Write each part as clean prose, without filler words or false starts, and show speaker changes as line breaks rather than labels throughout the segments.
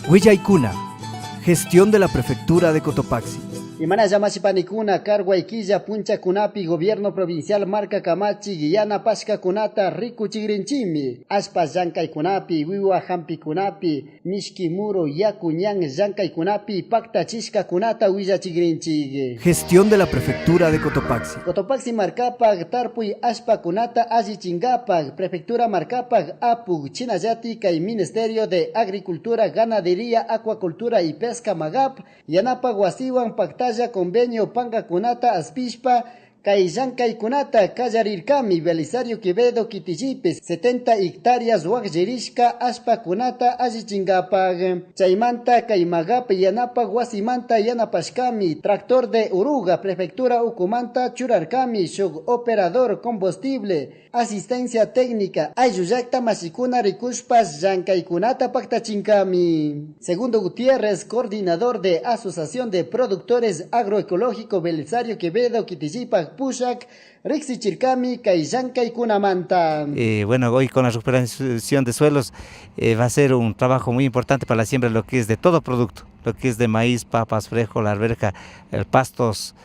Huillaykuna, gestión de la prefectura de Cotopaxi.
Imana Yamasipanikuna, Carguayquilla, Puncha Kunapi, Gobierno Provincial Marca Camachi, Guiana Pasca Kunata, Riku Chigrinchimi, Aspas Yankay Kunapi, Wiwa Hampi Kunapi, Mishki Muro, Yakuñan, Yankay Kunapi, Pacta Chisca Kunata, Huilla Chigrinchigue.
Gestión de la prefectura de Cotopaxi.
Cotopaxi Marcapag, Tarpuy, Aspa Kunata, Azichingapag, Prefectura Marcapag, Apug, Chinayati, y Ministerio de Agricultura, Ganadería, Acuacultura y Pesca Magap, Yanapa Guasiwan, Pacta convenio panga kunata aspishpa Kaillankay kunata kallarirkami Belisario Quevedo Kitillipes 70 hectáreas waqllirishka aspa kunata allichingapag chaymanta kaymagapa yanapa wasimanta yanapashkami tractor de Uruga prefectura Ucumanta churarkami shuk operador combustible asistencia técnica ayllullayta masikuna rikushpas llankaykunata pactachinkami. Segundo Gutiérrez, coordinador de Asociación de Productores Agroecológico Belisario Quevedo Kitillipag Pushak, Rixichirkami, Kaillankay Kunamanta.
Bueno, hoy con la recuperación de suelos va a ser un trabajo muy importante para la siembra, lo que es de todo producto, lo que es de maíz, papas, frijol, la alberja, pastos,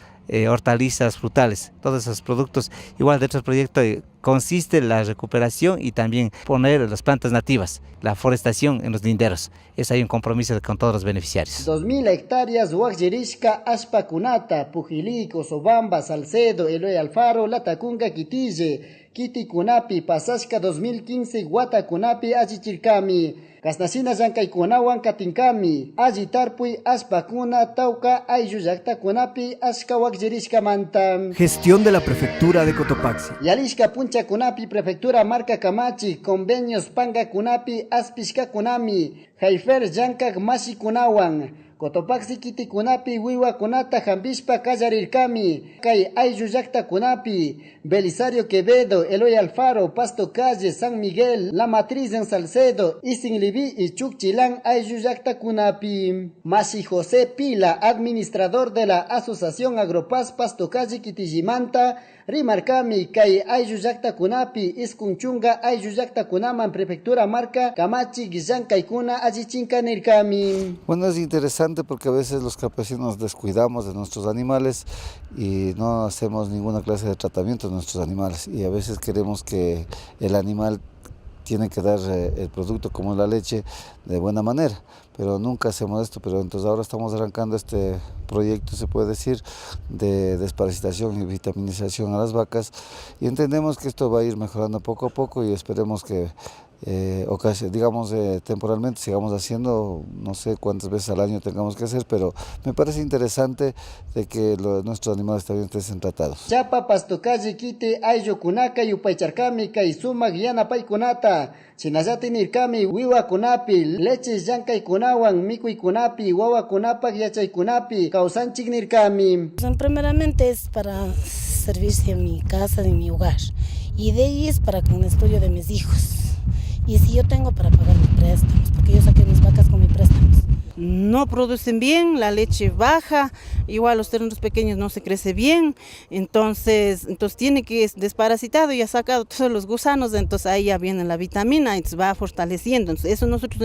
hortalizas, frutales, todos esos productos. Igual de otros proyectos consiste en la recuperación y también poner las plantas nativas, la forestación en los linderos. Es ahí un compromiso con todos los beneficiarios.
2000 hectáreas Huaqllirishka, Aspa Kunata, Pujilico, Sobamba, Salcedo, Eloy Alfaro, Latacunga, Quitille, Kiti Kunapi, Pasashka 2015, Guata Kunapi, Achichirkami. Kasnasina Yankay Kunawan Katinkami, Ajitarpuy, Aspa Kuna, Tauca, Ayuyakta Kunapi, Ashka Huaqllirishka Manta.
Gestión de la prefectura de Cotopaxi.
Yalishka Puncha Kunapi, Prefectura Marca Camachi, Convenios Panga Kunapi, Aspishka Kunami, Jaifer Yankak Mashi Kunawan. Cotopaxi Kiti Kunapi, Wiwa Kunata, Jambishpa, Kallarirkami, Kay Ayuyakta Kunapi, Belisario Quevedo, Eloy Alfaro, Pasto Calle, San Miguel, La Matriz en Salcedo, Isinlibi y Chuchilán, Ayuyakta Kunapi. Mashi José Pila, administrador de la Asociación Agropaz Pasto Calle Kitijimanta, Rimarkami, Kay Ayuyakta Kunapi, Iskunchunga, Ayuyakta Kunaman, Prefectura Marca, Camachi, Guillankay-kuna, Ajichinkanirkami.
Bueno, es interesante porque a veces los campesinos descuidamos de nuestros animales y no hacemos ninguna clase de tratamiento de nuestros animales. Y a veces queremos que el animal tiene que dar el producto como la leche de buena manera, pero nunca hacemos esto. Pero entonces ahora estamos arrancando este proyecto, se puede decir, de desparasitación y vitaminización a las vacas, y entendemos que esto va a ir mejorando poco a poco y esperemos que temporalmente sigamos haciendo, no sé cuántas veces al año tengamos que hacer, pero me parece interesante de que nuestros animales también estén tratados.
Chapa pastocalle kite ayo kunaka yupaycharkami kay suma guiana paykunata chinallati nirkami wiwa kunapi leche llankay kunawan mikuy kunapi wawa kunapa yachay kunapi kausanchik nirkami.
Primeramente es para servirse en mi casa, en mi hogar, y de ahí es para con el estudio de mis hijos. Y si yo tengo para pagar mis préstamos, porque yo saqué mis vacas con mis préstamos. No producen bien, la leche baja, igual los terneros pequeños no se crece bien, entonces tiene que es desparasitado y ha sacado todos los gusanos, entonces ahí ya viene la vitamina, entonces va fortaleciendo. Entonces eso nosotros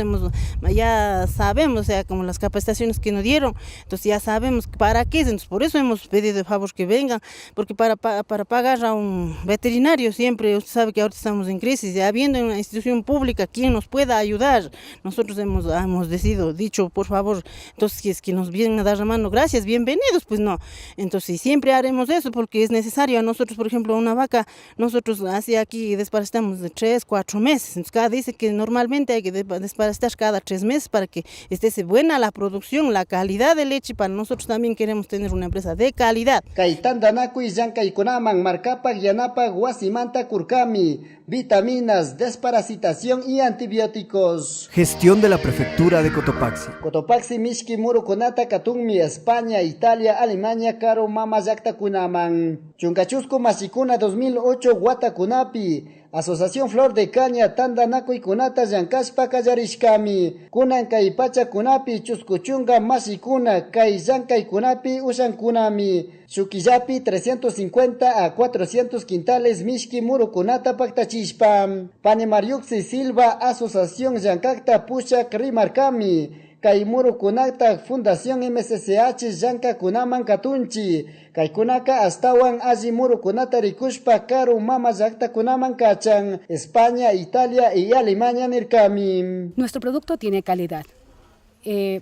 ya sabemos, o sea, como las capacitaciones que nos dieron, entonces ya sabemos para qué, entonces por eso hemos pedido de favor que vengan, porque para pagar a un veterinario siempre, usted sabe que ahora estamos en crisis, ya habiendo una institución pública quien nos pueda ayudar, nosotros hemos dicho por favor, entonces si es que nos vienen a dar la mano, gracias, bienvenidos, pues no, entonces siempre haremos eso porque es necesario. A nosotros, por ejemplo, una vaca, nosotros así aquí desparasitamos de 3-4 meses, entonces cada dice que normalmente hay que desparasitar cada 3 meses para que esté buena la producción, la calidad de leche. Para nosotros también queremos tener una empresa de calidad.
Kaitandanakuy Llankaykunaman Marcapak Yanapak Wasimanta Kurkami, vitaminas, desparasitación y antibióticos.
Gestión de la prefectura de Cotopaxi.
Cotopaxi Mishki Muro Konata Katunmi, España y Italia, Alemania, caro mama yaktakunaman. Chunkachusco Masikuna 2008 Guatakunapi. Asociación Flor de Caña Tandanakuy Kunata Yankashpa Kallarishkami. Kunan kay pacha kunapi chuskuchunga masikuna kay yankay kunapi ushan kunami. Shukillapi 350 a 400 quintales mishki muru kunata paktachishpa. Panemariuxi Silva Asociación Yankakta Pushak Rimarkami. Kay muru kunata Fundación MSCH Yanka kunaman katunchi. Kay kunaka astawan aji muru kunata rikushpa karu mama yakta kunaman kachan. España, Italia y Alemania nirkami.
Nuestro producto tiene calidad.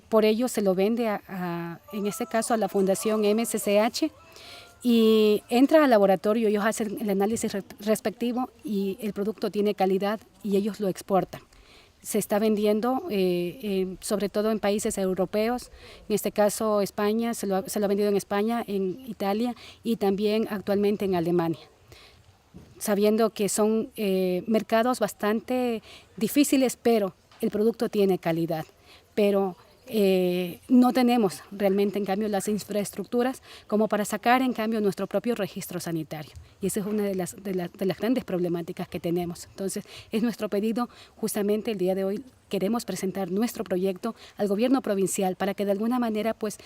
Por ello se lo vende en este caso a la Fundación MSCH y entra al laboratorio, ellos hacen el análisis respectivo y el producto tiene calidad y ellos lo exportan. Se está vendiendo sobre todo en países europeos, en este caso España, se lo ha vendido en España, en Italia y también actualmente en Alemania, sabiendo que son mercados bastante difíciles, pero el producto tiene calidad. Pero no tenemos realmente en cambio las infraestructuras como para sacar en cambio nuestro propio registro sanitario y esa es una de las grandes problemáticas que tenemos. Entonces es nuestro pedido justamente el día de hoy. Queremos presentar nuestro proyecto al gobierno provincial para que de alguna manera pues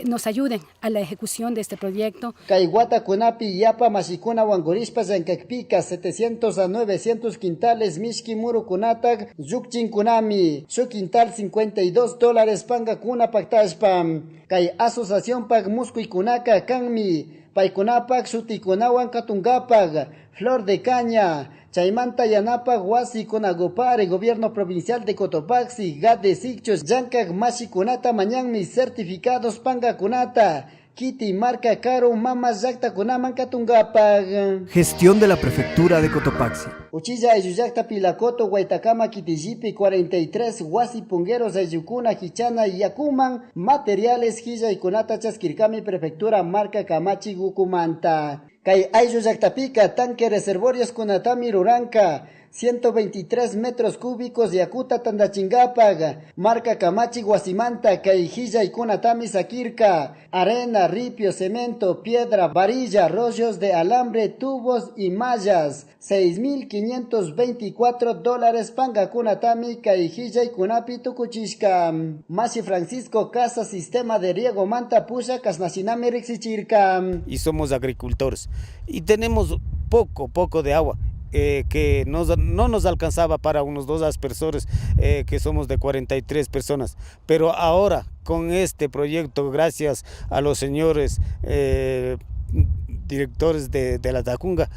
nos ayuden a la ejecución de este proyecto.
Kayguata kunapi yapa masikuna wangurispa zankakpika 700 a 900 quintales mishki muru kunatak yukchin kunami. Su quintal $52 panga kuna paktashpam. Kay asociación pag muskuy kunaka kanmi. Paykunapak sutikunawan katungapag. Flor de Caña. Chaymanta yanapag wasi kunagopare gobierno provincial de Cotopaxi, Gade Sichos, Yankag Mashikunata mañanmi certificados panga kunata. Kiti marca caro mamas yakta kunaman katungapag.
Gestión de la Prefectura de Cotopaxi.
Uchilla ayuyakta Pilacoto, Guaitacama, Kitijipi, 43, Huasi Pungueros, Ayucuna, Hichana y Yacuman, materiales, Hilla y Kunata, Chasquircami, Prefectura, marca Camachi, Gucumanta. Kay ayuyaktapica, tanque reservorios Kunatami, Ruranca, 123 metros cúbicos Yakuta Tandachingapag, marca Camachi Guasimanta, Caijilla y Kunatami Sakirka, arena, ripio, cemento, piedra, varilla, rollos de alambre, tubos y mallas, $6,524 panga Kunatami, Caijilla y Kunapi Tukuchishka, Masi Francisco Casa, sistema de riego Manta Pusha, Casnacinami Rixichirka.
Y somos agricultores y tenemos poco de agua. Que no nos alcanzaba para unos 2 aspersores que somos de 43 personas, pero ahora con este proyecto, gracias a los señores directores de la Tacunga,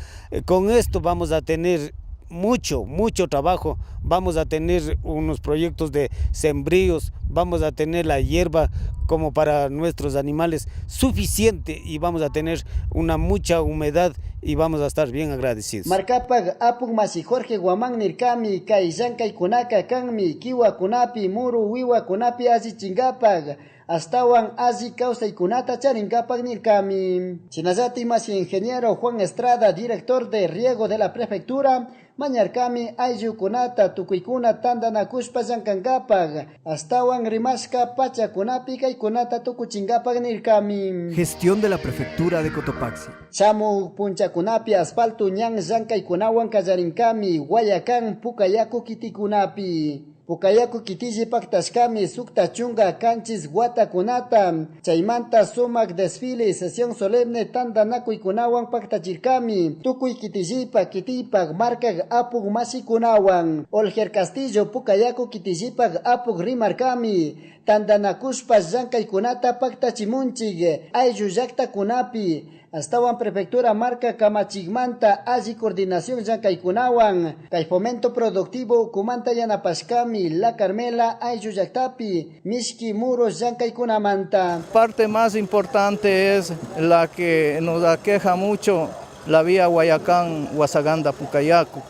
con esto vamos a tener mucho trabajo, vamos a tener unos proyectos de sembríos, vamos a tener la hierba como para nuestros animales suficiente y vamos a tener mucha humedad y vamos a estar bien agradecidos.
Marcapag apug masi Jorge Guamán Nirkami, Kaizankay Kunaka Kanmi, Kiwa Kunapi, Muru Wiwa Kunapi Azi Chingapag, Astawan Azi Causa y Kunata Charinkapag Nirkami. Chinazati Masi Ingeniero Juan Estrada, director de riego de la prefectura, Mañarkami Ayu Kunata, Tukuikuna Tandana Kushpa Yankangapag, Astawan Rimashka Pacha Kunapi Kay Kunata Tukuchingapag Nirkami.
Gestión de la Prefectura de Cotopaxi.
Chamu Punchakunapi Asfalto Ñan Yankay Kunawan Kallarinkami, Guayacán Pucayaku Kitikunapi. Pucayaku Kitiji Paktashkami, Sukta Chunga, Canchis, Guata Kunata, Chaymanta, Sumac, desfile, sesión solemne, Tandanakuy Kunawan Paktachirkami, Tukuy Kitijipa, Kitipag, Markag Apug Masi Kunawan, Olger Castillo, Pucayaku Kitijipag, Apug Rimarkami, Tandanakushpa, Yankay Kunata Paktachimunchig, Ayu Yakta Kunapi, Astawan Prefectura marca Kamachigmanta, Aji Coordinación Yankaykunawan, Kay Fomento Productivo, Kumanta Yanapashkami, La Carmela, Ayu Yaktapi, Mishki Muros Yankaykunamanta.
Parte más importante es la que nos aqueja mucho, la vía Guayacán-Huasaganda-Pucayacu,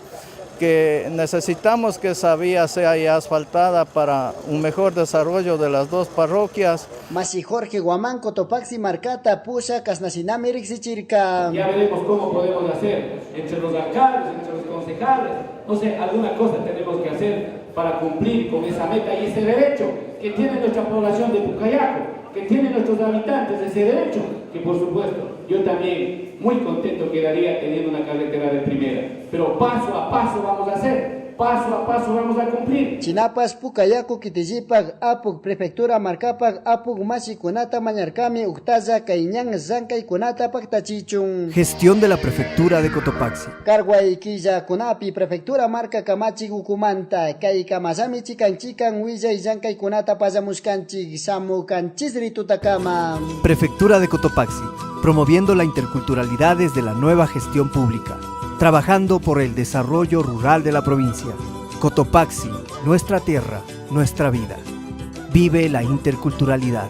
que necesitamos que esa vía sea ya asfaltada para un mejor desarrollo de las 2 parroquias.
Masi Jorge Guamán, Cotopaxi, Marcata, Pusha, Casnacinami, Rixichirka.
Ya veremos cómo podemos hacer entre los alcaldes, entre los concejales, no sé, alguna cosa tenemos que hacer para cumplir con esa meta y ese derecho que tiene nuestra población de Pucayacu. que tienen nuestros habitantes, ese derecho, que por supuesto yo también muy contento quedaría teniendo una carretera de primera, pero paso a paso vamos a hacer. Paso a paso vamos a cumplir.
Chinapas Pucayacu Kitijipag Apug Prefectura Marcapag Apug Masikunata Mañarcami Uctaza Cañán Zancay Kunata Pactachichun.
Gestión de la Prefectura de Cotopaxi.
Carguay Quilla Kunapi Prefectura Marca Camachi Gucumanta Kay Kamasami Chican Huilla y Zancay Kunata Pazamuscanchi Samucanchizri Tutakama.
Prefectura de Cotopaxi, promoviendo la interculturalidad desde la nueva gestión pública, trabajando por el desarrollo rural de la provincia. Cotopaxi, nuestra tierra, nuestra vida. Vive la interculturalidad.